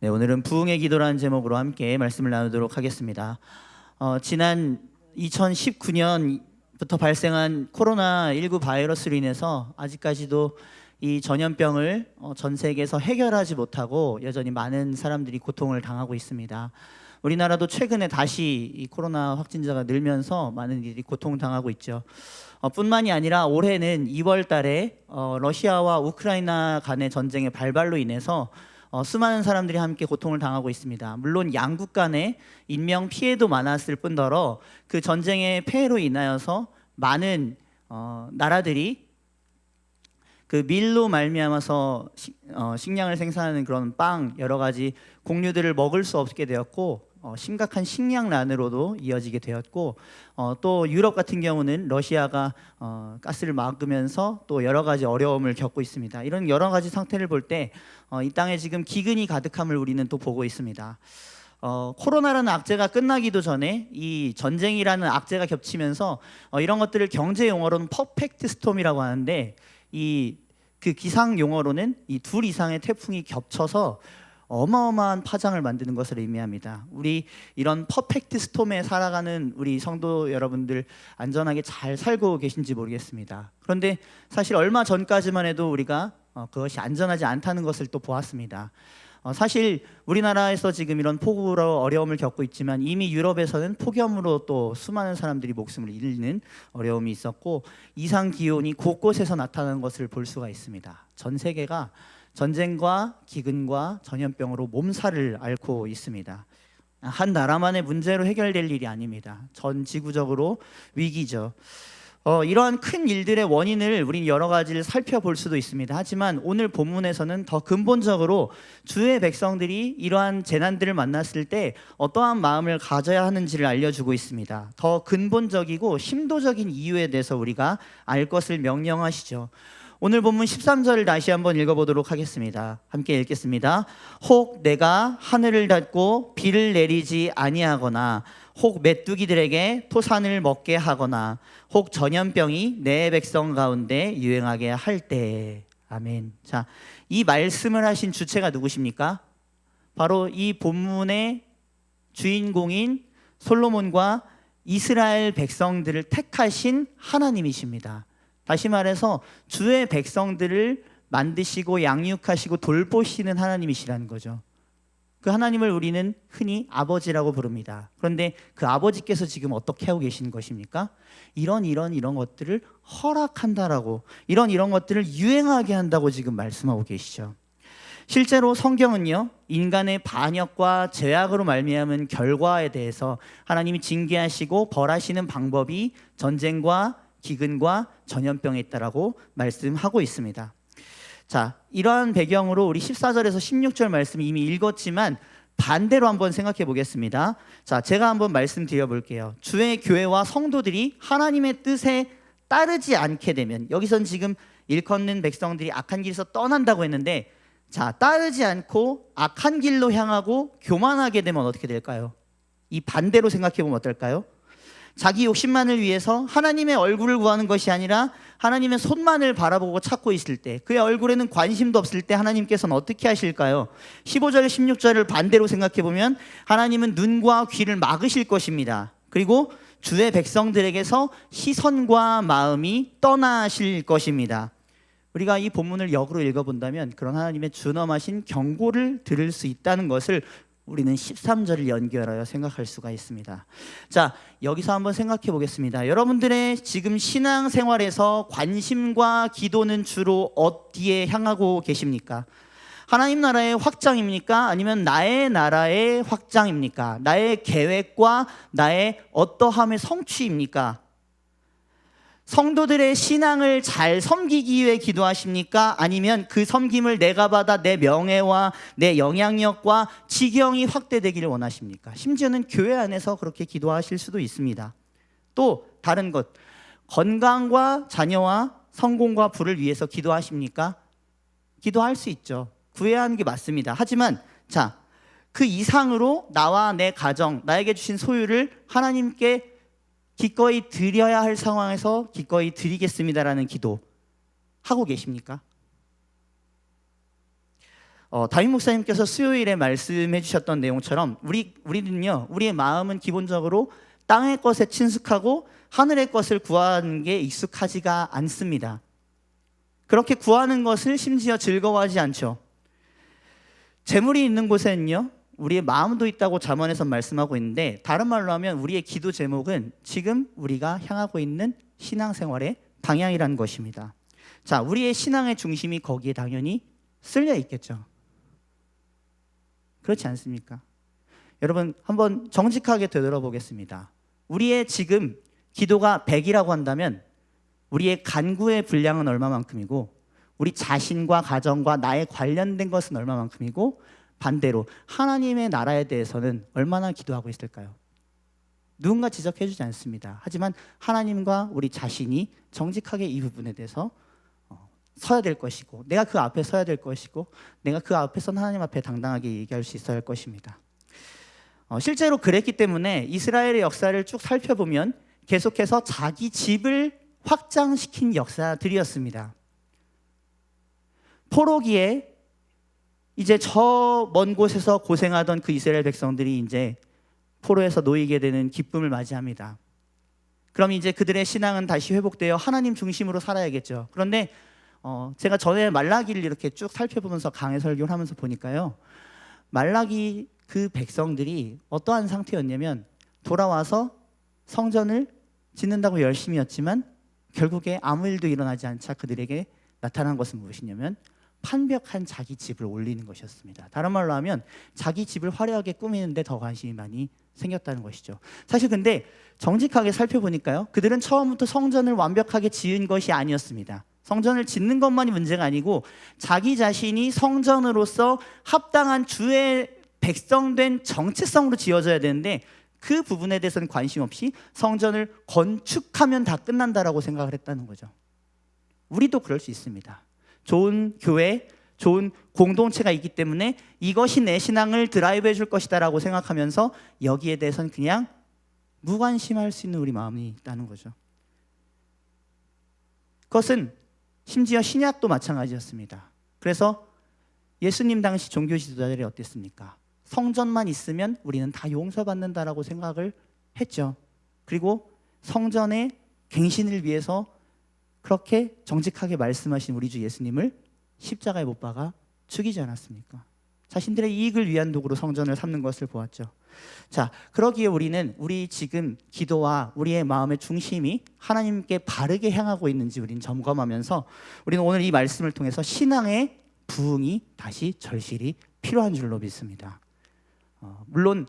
네, 오늘은 부흥의 기도라는 제목으로 함께 말씀을 나누도록 하겠습니다. 지난 2019년부터 발생한 코로나19 바이러스로 인해서 아직까지도 이 전염병을 전 세계에서 해결하지 못하고 여전히 많은 사람들이 고통을 당하고 있습니다. 우리나라도 최근에 다시 이 코로나 확진자가 늘면서 많은 이들이 고통당하고 있죠. 뿐만이 아니라 올해는 2월 달에 러시아와 우크라이나 간의 전쟁의 발발로 인해서 수많은 사람들이 함께 고통을 당하고 있습니다. 물론 양국 간의 인명 피해도 많았을 뿐더러 그 전쟁의 폐해로 인하여서 많은 나라들이 그 밀로 말미암아서 식량을 생산하는 그런 빵 여러 가지 곡류들을 먹을 수 없게 되었고 심각한 식량난으로도 이어지게 되었고 또 유럽 같은 경우는 러시아가 가스를 막으면서 또 여러 가지 어려움을 겪고 있습니다. 이런 여러 가지 상태를 볼 때 이 땅에 지금 기근이 가득함을 우리는 또 보고 있습니다. 코로나라는 악재가 끝나기도 전에 이 전쟁이라는 악재가 겹치면서 이런 것들을 경제 용어로는 퍼펙트 스톰이라고 하는데 그 기상 용어로는 이 둘 이상의 태풍이 겹쳐서 어마어마한 파장을 만드는 것을 의미합니다. 우리 이런 퍼펙트 스톰에 살아가는 우리 성도 여러분들 안전하게 잘 살고 계신지 모르겠습니다. 그런데 사실 얼마 전까지만 해도 우리가 그것이 안전하지 않다는 것을 또 보았습니다. 사실 우리나라에서 지금 이런 폭우로 어려움을 겪고 있지만 이미 유럽에서는 폭염으로 또 수많은 사람들이 목숨을 잃는 어려움이 있었고 이상 기온이 곳곳에서 나타나는 것을 볼 수가 있습니다. 전 세계가 전쟁과 기근과 전염병으로 몸살을 앓고 있습니다. 한 나라만의 문제로 해결될 일이 아닙니다. 전 지구적으로 위기죠. 이러한 큰 일들의 원인을 우리는 여러 가지를 살펴볼 수도 있습니다. 하지만 오늘 본문에서는 더 근본적으로 주의 백성들이 이러한 재난들을 만났을 때 어떠한 마음을 가져야 하는지를 알려주고 있습니다. 더 근본적이고 심도적인 이유에 대해서 우리가 알 것을 명령하시죠. 오늘 본문 13절을 다시 한번 읽어보도록 하겠습니다. 함께 읽겠습니다. 혹 내가 하늘을 닫고 비를 내리지 아니하거나 혹 메뚜기들에게 토산을 먹게 하거나 혹 전염병이 내 백성 가운데 유행하게 할 때. 아멘. 자, 이 말씀을 하신 주체가 누구십니까? 바로 이 본문의 주인공인 솔로몬과 이스라엘 백성들을 택하신 하나님이십니다. 다시 말해서 주의 백성들을 만드시고 양육하시고 돌보시는 하나님이시라는 거죠. 그 하나님을 우리는 흔히 아버지라고 부릅니다. 그런데 그 아버지께서 지금 어떻게 하고 계신 것입니까? 이런 것들을 허락한다라고, 이런 것들을 유행하게 한다고 지금 말씀하고 계시죠. 실제로 성경은요, 인간의 반역과 죄악으로 말미암은 결과에 대해서 하나님이 징계하시고 벌하시는 방법이 전쟁과 기근과 전염병에 있다라고 말씀하고 있습니다. 자, 이러한 배경으로 우리 14절에서 16절 말씀 이미 읽었지만 반대로 한번 생각해 보겠습니다. 자, 제가 한번 말씀드려 볼게요. 주의 교회와 성도들이 하나님의 뜻에 따르지 않게 되면, 여기선 지금 일컫는 백성들이 악한 길에서 떠난다고 했는데, 자, 따르지 않고 악한 길로 향하고 교만하게 되면 어떻게 될까요? 이 반대로 생각해 보면 어떨까요? 자기 욕심만을 위해서 하나님의 얼굴을 구하는 것이 아니라 하나님의 손만을 바라보고 찾고 있을 때, 그의 얼굴에는 관심도 없을 때 하나님께서는 어떻게 하실까요? 15절 16절을 반대로 생각해 보면 하나님은 눈과 귀를 막으실 것입니다. 그리고 주의 백성들에게서 시선과 마음이 떠나실 것입니다. 우리가 이 본문을 역으로 읽어본다면 그런 하나님의 준엄하신 경고를 들을 수 있다는 것을 우리는 13절을 연결하여 생각할 수가 있습니다. 자, 여기서 한번 생각해 보겠습니다. 여러분들의 지금 신앙생활에서 관심과 기도는 주로 어디에 향하고 계십니까? 하나님 나라의 확장입니까? 아니면 나의 나라의 확장입니까? 나의 계획과 나의 어떠함의 성취입니까? 성도들의 신앙을 잘 섬기기 위해 기도하십니까? 아니면 그 섬김을 내가 받아 내 명예와 내 영향력과 지경이 확대되기를 원하십니까? 심지어는 교회 안에서 그렇게 기도하실 수도 있습니다. 또 다른 것, 건강과 자녀와 성공과 부를 위해서 기도하십니까? 기도할 수 있죠. 구해야 하는 게 맞습니다. 하지만 자, 그 이상으로 나와 내 가정, 나에게 주신 소유를 하나님께 기꺼이 드려야 할 상황에서 기꺼이 드리겠습니다라는 기도 하고 계십니까? 다윗 목사님께서 수요일에 말씀해 주셨던 내용처럼 우리는요, 우리의 마음은 기본적으로 땅의 것에 친숙하고 하늘의 것을 구하는 게 익숙하지가 않습니다. 그렇게 구하는 것을 심지어 즐거워하지 않죠. 재물이 있는 곳에는요, 우리의 마음도 있다고 잠언에서 말씀하고 있는데, 다른 말로 하면 우리의 기도 제목은 지금 우리가 향하고 있는 신앙생활의 방향이라는 것입니다. 자, 우리의 신앙의 중심이 거기에 당연히 쓸려 있겠죠. 그렇지 않습니까? 여러분, 한번 정직하게 되돌아보겠습니다. 우리의 지금 기도가 100이라고 한다면 우리의 간구의 분량은 얼마만큼이고, 우리 자신과 가정과 나에 관련된 것은 얼마만큼이고, 반대로 하나님의 나라에 대해서는 얼마나 기도하고 있을까요? 누군가 지적해 주지 않습니다. 하지만 하나님과 우리 자신이 정직하게 이 부분에 대해서 서야 될 것이고, 내가 그 앞에 서야 될 것이고, 내가 그 앞에서는 하나님 앞에 당당하게 얘기할 수 있어야 할 것입니다. 실제로 그랬기 때문에 이스라엘의 역사를 쭉 살펴보면 계속해서 자기 집을 확장시킨 역사들이었습니다. 포로기에 이제 저 먼 곳에서 고생하던 그 이스라엘 백성들이 이제 포로에서 놓이게 되는 기쁨을 맞이합니다. 그럼 이제 그들의 신앙은 다시 회복되어 하나님 중심으로 살아야겠죠. 그런데 제가 전에 말라기를 이렇게 쭉 살펴보면서 강해 설교를 하면서 보니까요, 말라기 그 백성들이 어떠한 상태였냐면, 돌아와서 성전을 짓는다고 열심히 했지만 결국에 아무 일도 일어나지 않자 그들에게 나타난 것은 무엇이냐면 판벽한 자기 집을 올리는 것이었습니다. 다른 말로 하면 자기 집을 화려하게 꾸미는데 더 관심이 많이 생겼다는 것이죠. 사실 근데 정직하게 살펴보니까요, 그들은 처음부터 성전을 완벽하게 지은 것이 아니었습니다. 성전을 짓는 것만이 문제가 아니고 자기 자신이 성전으로서 합당한 주의 백성된 정체성으로 지어져야 되는데, 그 부분에 대해서는 관심 없이 성전을 건축하면 다 끝난다라고 생각을 했다는 거죠. 우리도 그럴 수 있습니다. 좋은 교회, 좋은 공동체가 있기 때문에 이것이 내 신앙을 드라이브 해줄 것이다 라고 생각하면서 여기에 대해서는 그냥 무관심할 수 있는 우리 마음이 있다는 거죠. 그것은 심지어 신약도 마찬가지였습니다. 그래서 예수님 당시 종교 지도자들이 어땠습니까? 성전만 있으면 우리는 다 용서받는다라고 생각을 했죠. 그리고 성전의 갱신을 위해서 그렇게 정직하게 말씀하신 우리 주 예수님을 십자가에 못 박아 죽이지 않았습니까? 자신들의 이익을 위한 도구로 성전을 삼는 것을 보았죠. 자, 그러기에 우리는 우리 지금 기도와 우리의 마음의 중심이 하나님께 바르게 향하고 있는지 우리는 점검하면서, 우리는 오늘 이 말씀을 통해서 신앙의 부흥이 다시 절실히 필요한 줄로 믿습니다. 물론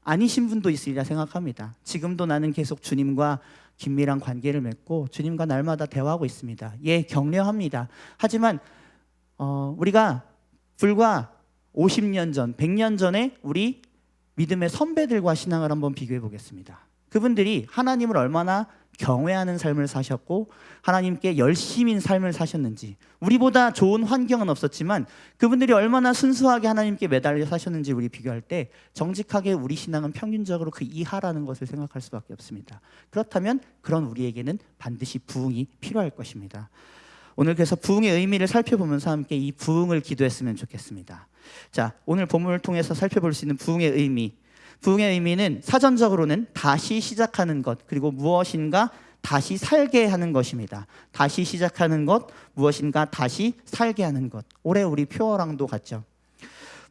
아니신 분도 있으리라 생각합니다. 지금도 나는 계속 주님과 긴밀한 관계를 맺고 주님과 날마다 대화하고 있습니다. 예, 격려합니다. 하지만 우리가 불과 50년 전, 100년 전에 우리 믿음의 선배들과 신앙을 한번 비교해 보겠습니다. 그분들이 하나님을 얼마나 경외하는 삶을 사셨고 하나님께 열심인 삶을 사셨는지, 우리보다 좋은 환경은 없었지만 그분들이 얼마나 순수하게 하나님께 매달려 사셨는지 우리 비교할 때 정직하게 우리 신앙은 평균적으로 그 이하라는 것을 생각할 수밖에 없습니다. 그렇다면 그런 우리에게는 반드시 부흥이 필요할 것입니다. 오늘 그래서 부흥의 의미를 살펴보면서 함께 이 부흥을 기도했으면 좋겠습니다. 자, 오늘 본문을 통해서 살펴볼 수 있는 부흥의 의미, 부흥의 의미는 사전적으로는 다시 시작하는 것, 그리고 무엇인가 다시 살게 하는 것입니다. 다시 시작하는 것, 무엇인가 다시 살게 하는 것. 올해 우리 표어랑도 같죠.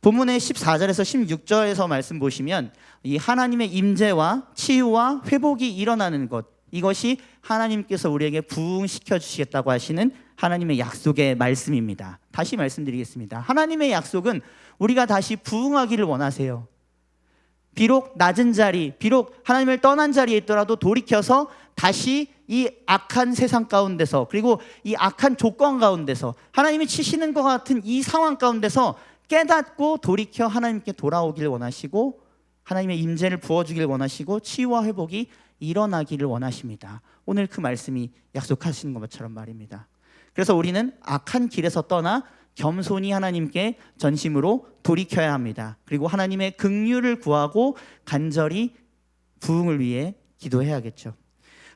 본문의 14절에서 16절에서 말씀 보시면 이 하나님의 임재와 치유와 회복이 일어나는 것, 이것이 하나님께서 우리에게 부흥시켜 주시겠다고 하시는 하나님의 약속의 말씀입니다. 다시 말씀드리겠습니다. 하나님의 약속은 우리가 다시 부흥하기를 원하세요. 비록 낮은 자리, 비록 하나님을 떠난 자리에 있더라도 돌이켜서 다시 이 악한 세상 가운데서, 그리고 이 악한 조건 가운데서, 하나님이 치시는 것 같은 이 상황 가운데서 깨닫고 돌이켜 하나님께 돌아오길 원하시고, 하나님의 임재를 부어주길 원하시고, 치유와 회복이 일어나기를 원하십니다. 오늘 그 말씀이 약속하시는 것처럼 말입니다. 그래서 우리는 악한 길에서 떠나 겸손히 하나님께 전심으로 돌이켜야 합니다. 그리고 하나님의 긍휼을 구하고 간절히 부흥을 위해 기도해야겠죠.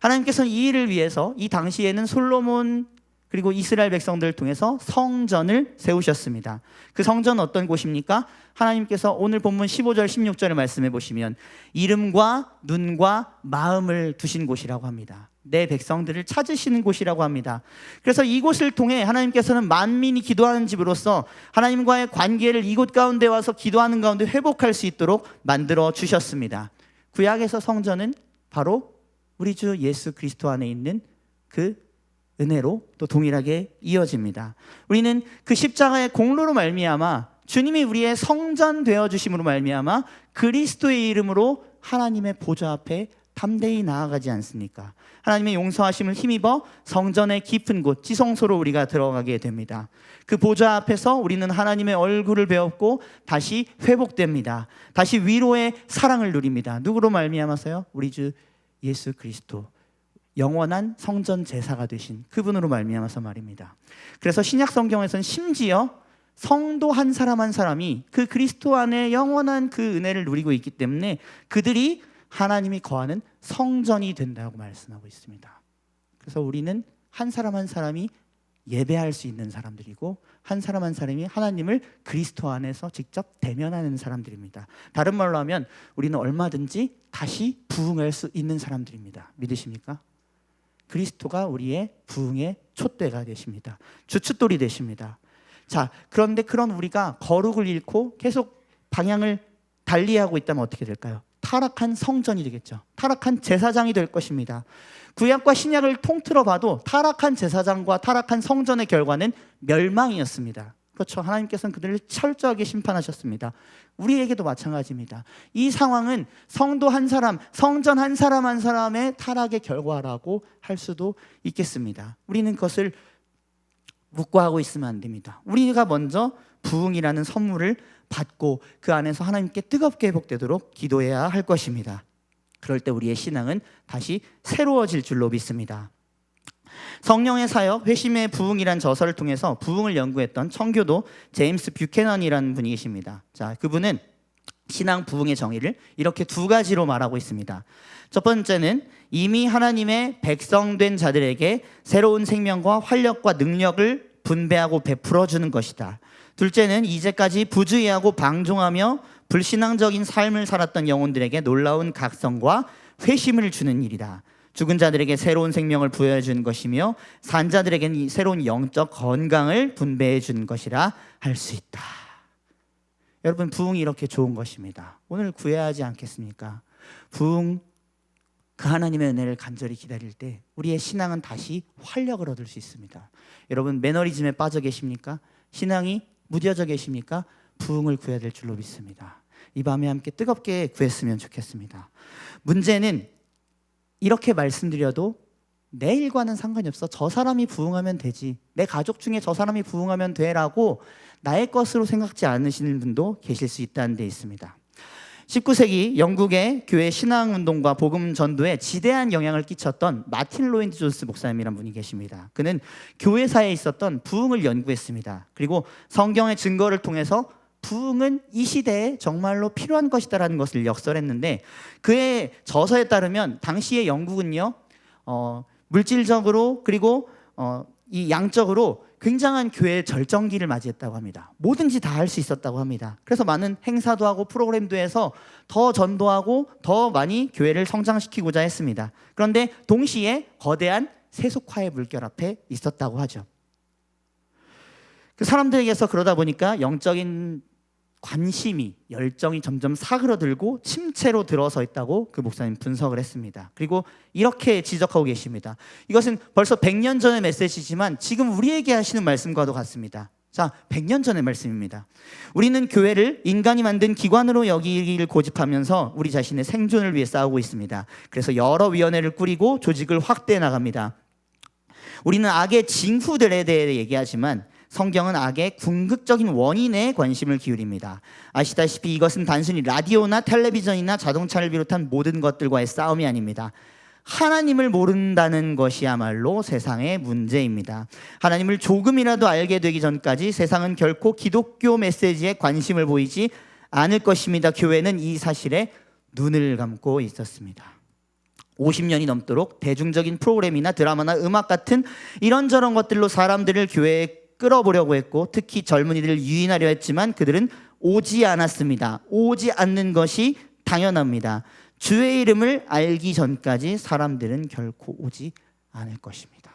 하나님께서는 이 일을 위해서 이 당시에는 솔로몬 그리고 이스라엘 백성들을 통해서 성전을 세우셨습니다. 그 성전은 어떤 곳입니까? 하나님께서 오늘 본문 15절 16절을 말씀해 보시면 이름과 눈과 마음을 두신 곳이라고 합니다. 내 백성들을 찾으시는 곳이라고 합니다. 그래서 이곳을 통해 하나님께서는 만민이 기도하는 집으로서 하나님과의 관계를 이곳 가운데 와서 기도하는 가운데 회복할 수 있도록 만들어 주셨습니다. 구약에서 성전은 바로 우리 주 예수 그리스도 안에 있는 그 은혜로 또 동일하게 이어집니다. 우리는 그 십자가의 공로로 말미암아 주님이 우리의 성전 되어 주심으로 말미암아 그리스도의 이름으로 하나님의 보좌 앞에 담대히 나아가지 않습니까? 하나님의 용서하심을 힘입어 성전의 깊은 곳 지성소로 우리가 들어가게 됩니다. 그 보좌 앞에서 우리는 하나님의 얼굴을 배웠고 다시 회복됩니다. 다시 위로의 사랑을 누립니다. 누구로 말미암아서요? 우리 주 예수 그리스도, 영원한 성전 제사가 되신 그분으로 말미암아서 말입니다. 그래서 신약 성경에서는 심지어 성도 한 사람 한 사람이 그 그리스도 안에 영원한 그 은혜를 누리고 있기 때문에 그들이 하나님이 거하는 성전이 된다고 말씀하고 있습니다. 그래서 우리는 한 사람 한 사람이 예배할 수 있는 사람들이고 한 사람 한 사람이 하나님을 그리스도 안에서 직접 대면하는 사람들입니다. 다른 말로 하면 우리는 얼마든지 다시 부흥할 수 있는 사람들입니다. 믿으십니까? 그리스도가 우리의 부흥의 촛대가 되십니다. 주춧돌이 되십니다. 자, 그런데 그런 우리가 거룩을 잃고 계속 방향을 달리하고 있다면 어떻게 될까요? 타락한 성전이 되겠죠. 타락한 제사장이 될 것입니다. 구약과 신약을 통틀어 봐도 타락한 제사장과 타락한 성전의 결과는 멸망이었습니다. 그렇죠. 하나님께서는 그들을 철저하게 심판하셨습니다. 우리에게도 마찬가지입니다. 이 상황은 성도 한 사람, 성전 한 사람 한 사람의 타락의 결과라고 할 수도 있겠습니다. 우리는 그것을 묵과하고 있으면 안 됩니다. 우리가 먼저 부흥이라는 선물을 받고 그 안에서 하나님께 뜨겁게 회복되도록 기도해야 할 것입니다. 그럴 때 우리의 신앙은 다시 새로워질 줄로 믿습니다. 성령의 사역, 회심의 부흥이란 저서를 통해서 부흥을 연구했던 청교도 제임스 뷰캐넌이라는 분이 계십니다. 자, 그분은 신앙 부흥의 정의를 이렇게 두 가지로 말하고 있습니다. 첫 번째는 이미 하나님의 백성된 자들에게 새로운 생명과 활력과 능력을 분배하고 베풀어 주는 것이다. 둘째는 이제까지 부주의하고 방종하며 불신앙적인 삶을 살았던 영혼들에게 놀라운 각성과 회심을 주는 일이다. 죽은 자들에게 새로운 생명을 부여해 주는 것이며 산 자들에게는 이 새로운 영적 건강을 분배해 주는 것이라 할 수 있다. 여러분, 부흥이 이렇게 좋은 것입니다. 오늘 구해야 하지 않겠습니까? 부흥, 그 하나님의 은혜를 간절히 기다릴 때 우리의 신앙은 다시 활력을 얻을 수 있습니다. 여러분, 매너리즘에 빠져 계십니까? 신앙이 무뎌져 계십니까? 부흥을 구해야 될 줄로 믿습니다. 이 밤에 함께 뜨겁게 구했으면 좋겠습니다. 문제는 이렇게 말씀드려도 내 일과는 상관이 없어. 저 사람이 부흥하면 되지. 내 가족 중에 저 사람이 부흥하면 돼라고 나의 것으로 생각지 않으시는 분도 계실 수 있다는 데 있습니다. 19세기 영국의 교회 신앙운동과 복음 전도에 지대한 영향을 끼쳤던 마틴 로이드 존스 목사님이라는 분이 계십니다. 그는 교회사에 있었던 부흥을 연구했습니다. 그리고 성경의 증거를 통해서 부흥은 이 시대에 정말로 필요한 것이다라는 것을 역설했는데 그의 저서에 따르면 당시의 영국은요 물질적으로 그리고 이 양적으로 굉장한 교회의 절정기를 맞이했다고 합니다. 뭐든지 다 할 수 있었다고 합니다. 그래서 많은 행사도 하고 프로그램도 해서 더 전도하고 더 많이 교회를 성장시키고자 했습니다. 그런데 동시에 거대한 세속화의 물결 앞에 있었다고 하죠. 그 사람들에게서 그러다 보니까 영적인 관심이, 열정이 점점 사그러들고 침체로 들어서 있다고 그 목사님 분석을 했습니다. 그리고 이렇게 지적하고 계십니다. 이것은 벌써 100년 전의 메시지지만 지금 우리에게 하시는 말씀과도 같습니다. 자, 100년 전의 말씀입니다. 우리는 교회를 인간이 만든 기관으로 여기기를 고집하면서 우리 자신의 생존을 위해 싸우고 있습니다. 그래서 여러 위원회를 꾸리고 조직을 확대해 나갑니다. 우리는 악의 징후들에 대해 얘기하지만 성경은 악의 궁극적인 원인에 관심을 기울입니다. 아시다시피 이것은 단순히 라디오나 텔레비전이나 자동차를 비롯한 모든 것들과의 싸움이 아닙니다. 하나님을 모른다는 것이야말로 세상의 문제입니다. 하나님을 조금이라도 알게 되기 전까지 세상은 결코 기독교 메시지에 관심을 보이지 않을 것입니다. 교회는 이 사실에 눈을 감고 있었습니다. 50년이 넘도록 대중적인 프로그램이나 드라마나 음악 같은 이런저런 것들로 사람들을 교회에 끌어보려고 했고, 특히 젊은이들을 유인하려 했지만 그들은 오지 않았습니다. 오지 않는 것이 당연합니다. 주의 이름을 알기 전까지 사람들은 결코 오지 않을 것입니다.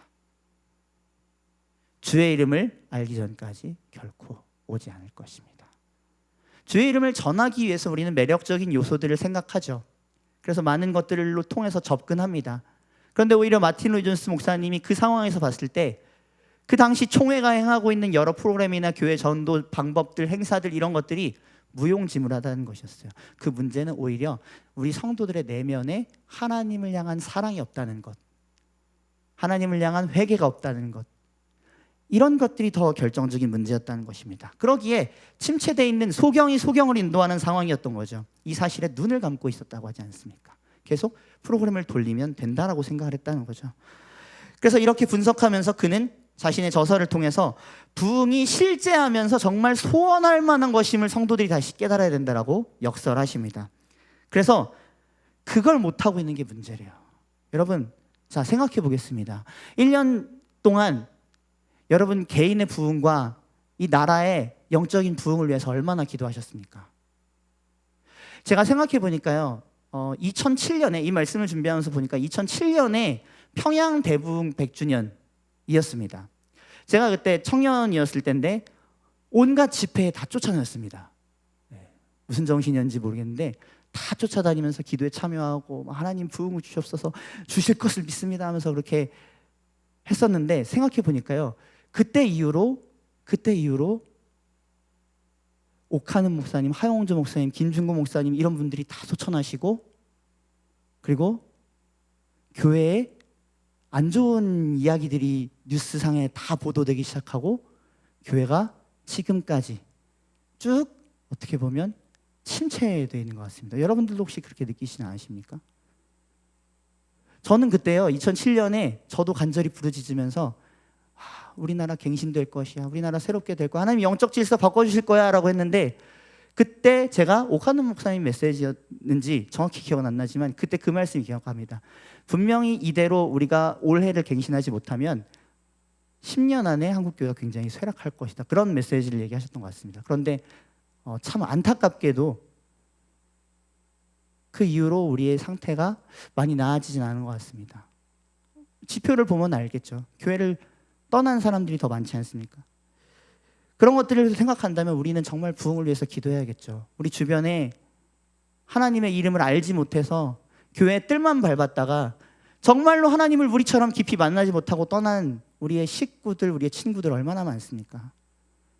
주의 이름을 알기 전까지 결코 오지 않을 것입니다. 주의 이름을 전하기 위해서 우리는 매력적인 요소들을 생각하죠. 그래서 많은 것들로 통해서 접근합니다. 그런데 오히려 마틴 로이 존스 목사님이 그 상황에서 봤을 때 그 당시 총회가 행하고 있는 여러 프로그램이나 교회 전도 방법들, 행사들, 이런 것들이 무용지물하다는 것이었어요. 그 문제는 오히려 우리 성도들의 내면에 하나님을 향한 사랑이 없다는 것, 하나님을 향한 회개가 없다는 것, 이런 것들이 더 결정적인 문제였다는 것입니다. 그러기에 침체되어 있는 소경이 소경을 인도하는 상황이었던 거죠. 이 사실에 눈을 감고 있었다고 하지 않습니까? 계속 프로그램을 돌리면 된다라고 생각을 했다는 거죠. 그래서 이렇게 분석하면서 그는 자신의 저서를 통해서 부흥이 실제하면서 정말 소원할 만한 것임을 성도들이 다시 깨달아야 된다라고 역설하십니다. 그래서 그걸 못하고 있는 게 문제래요. 여러분, 자, 생각해 보겠습니다. 1년 동안 여러분 개인의 부흥과 이 나라의 영적인 부흥을 위해서 얼마나 기도하셨습니까? 제가 생각해 보니까요, 2007년에 이 말씀을 준비하면서 보니까 2007년에 평양 대부흥 100주년이었습니다. 제가 그때 청년이었을 때인데 온갖 집회에 다 쫓아다녔습니다. 무슨 정신이었는지 모르겠는데 다 쫓아다니면서 기도에 참여하고 하나님 부흥을 주시옵소서, 주실 것을 믿습니다 하면서 그렇게 했었는데, 생각해 보니까요, 그때 이후로 옥하는 목사님, 하용조 목사님, 김준구 목사님, 이런 분들이 다 소천하시고, 그리고 교회에 안 좋은 이야기들이 뉴스상에 다 보도되기 시작하고, 교회가 지금까지 쭉 어떻게 보면 침체되어 있는 것 같습니다. 여러분들도 혹시 그렇게 느끼시지 않으십니까? 저는 그때요, 2007년에 저도 간절히 부르짖으면서 우리나라 갱신될 것이야, 우리나라 새롭게 될 거야, 하나님 영적 질서 바꿔주실 거야 라고 했는데, 그때 제가 옥하는 목사님 메시지였는지 정확히 기억은 안 나지만 그때 그 말씀이 기억합니다. 분명히 이대로 우리가 올해를 갱신하지 못하면 10년 안에 한국교회가 굉장히 쇠락할 것이다, 그런 메시지를 얘기하셨던 것 같습니다. 그런데 참 안타깝게도 그 이후로 우리의 상태가 많이 나아지진 않은 것 같습니다. 지표를 보면 알겠죠. 교회를 떠난 사람들이 더 많지 않습니까? 그런 것들을 생각한다면 우리는 정말 부흥을 위해서 기도해야겠죠. 우리 주변에 하나님의 이름을 알지 못해서 교회의 뜰만 밟았다가 정말로 하나님을 우리처럼 깊이 만나지 못하고 떠난 우리의 식구들, 우리의 친구들 얼마나 많습니까?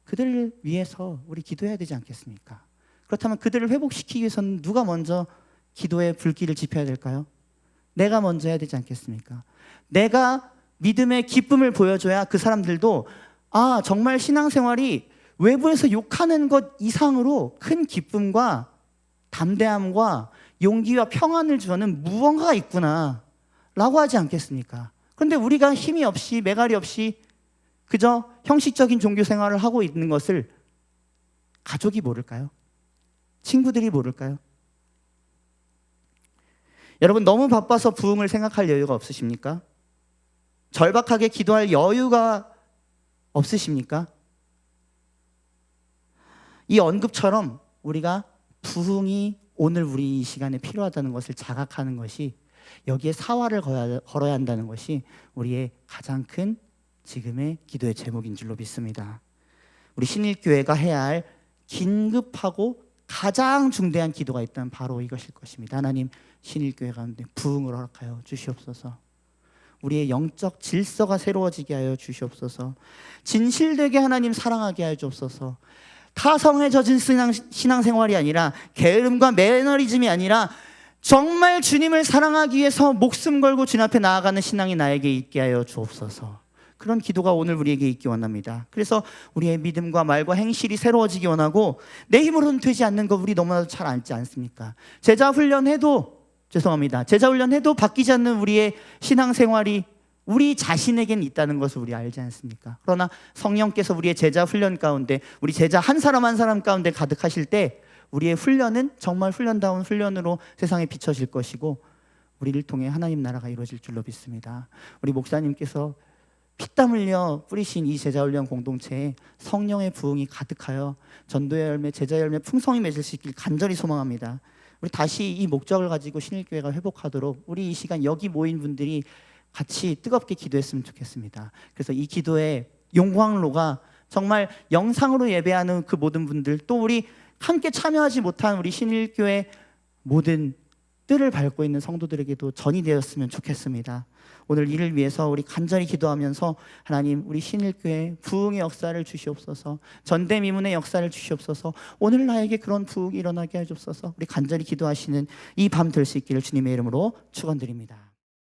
그들을 위해서 우리 기도해야 되지 않겠습니까? 그렇다면 그들을 회복시키기 위해서는 누가 먼저 기도의 불길을 지펴야 될까요? 내가 먼저 해야 되지 않겠습니까? 내가 믿음의 기쁨을 보여줘야 그 사람들도 정말 신앙생활이 외부에서 욕하는 것 이상으로 큰 기쁨과 담대함과 용기와 평안을 주는 무언가가 있구나 라고 하지 않겠습니까? 그런데 우리가 힘이 없이 매가리 없이 그저 형식적인 종교 생활을 하고 있는 것을 가족이 모를까요? 친구들이 모를까요? 여러분, 너무 바빠서 부흥을 생각할 여유가 없으십니까? 절박하게 기도할 여유가 없으십니까? 이 언급처럼 우리가 부흥이 오늘 우리 이 시간에 필요하다는 것을 자각하는 것이, 여기에 사활을 걸어야 한다는 것이 우리의 가장 큰 지금의 기도의 제목인 줄로 믿습니다. 우리 신일교회가 해야 할 긴급하고 가장 중대한 기도가 있다면 바로 이것일 것입니다. 하나님, 신일교회 가운데 부흥을 허락하여 주시옵소서. 우리의 영적 질서가 새로워지게 하여 주시옵소서. 진실되게 하나님 사랑하게 하여 주옵소서. 타성에 젖은 신앙생활이 아니라, 게으름과 매너리즘이 아니라 정말 주님을 사랑하기 위해서 목숨 걸고 주님 앞에 나아가는 신앙이 나에게 있게 하여 주옵소서. 그런 기도가 오늘 우리에게 있기 원합니다. 그래서 우리의 믿음과 말과 행실이 새로워지기 원하고, 내 힘으로는 되지 않는 거 우리 너무나도 잘 알지 않습니까? 제자 훈련해도 바뀌지 않는 우리의 신앙생활이 우리 자신에겐 있다는 것을 우리 알지 않습니까? 그러나 성령께서 우리의 제자 훈련 가운데, 우리 제자 한 사람 한 사람 가운데 가득하실 때 우리의 훈련은 정말 훈련다운 훈련으로 세상에 비춰질 것이고, 우리를 통해 하나님 나라가 이루어질 줄로 믿습니다. 우리 목사님께서 피땀 흘려 뿌리신 이 제자훈련 공동체에 성령의 부흥이 가득하여 전도의 열매, 제자의 열매 풍성히 맺을 수 있길 간절히 소망합니다. 우리 다시 이 목적을 가지고 신일교회가 회복하도록 우리 이 시간 여기 모인 분들이 같이 뜨겁게 기도했으면 좋겠습니다. 그래서 이 기도의 용광로가 정말 영상으로 예배하는 그 모든 분들, 또 우리 함께 참여하지 못한 우리 신일교회 모든 뜰을 밟고 있는 성도들에게도 전이 되었으면 좋겠습니다. 오늘 이를 위해서 우리 간절히 기도하면서 하나님, 우리 신일교회 부흥의 역사를 주시옵소서, 전대미문의 역사를 주시옵소서, 오늘 나에게 그런 부흥이 일어나게 하옵소서. 우리 간절히 기도하시는 이 밤 될 수 있기를 주님의 이름으로 축원드립니다.